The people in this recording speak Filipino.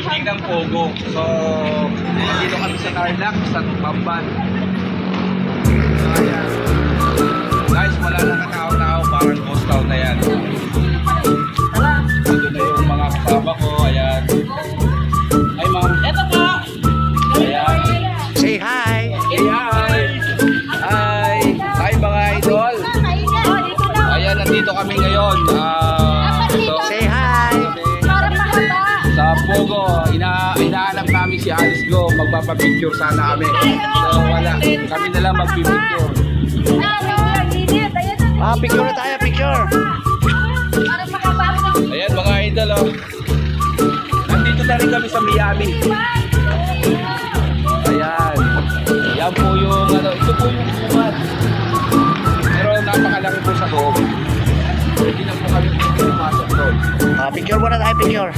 ending ng Pogo. So, dito kami sa Tarlac, sa Bamban. Ayan. Guys, wala na katao-tao, parang ghost town na yan. Dito na yung mga kasama ko, ayan. Ay ma'am. Eto po. Ayan. Say hi. Say hi. Hi. Hi mga idol. Ayan, nandito kami ngayon. Say hi. Sa Pogo, inahanap namin si Alice Go. Magpapapicture sana kami. So wala, kami na lang magpipicture. Picture na tayo, picture. Ayan mga idol, oh. Nandito na rin kami sa Miami. Ayan. Yan po yung, ito po yung upuan. Pero napakalaki po sa loob. Hindi na po kami pumasok doon. Picture muna tayo, picture.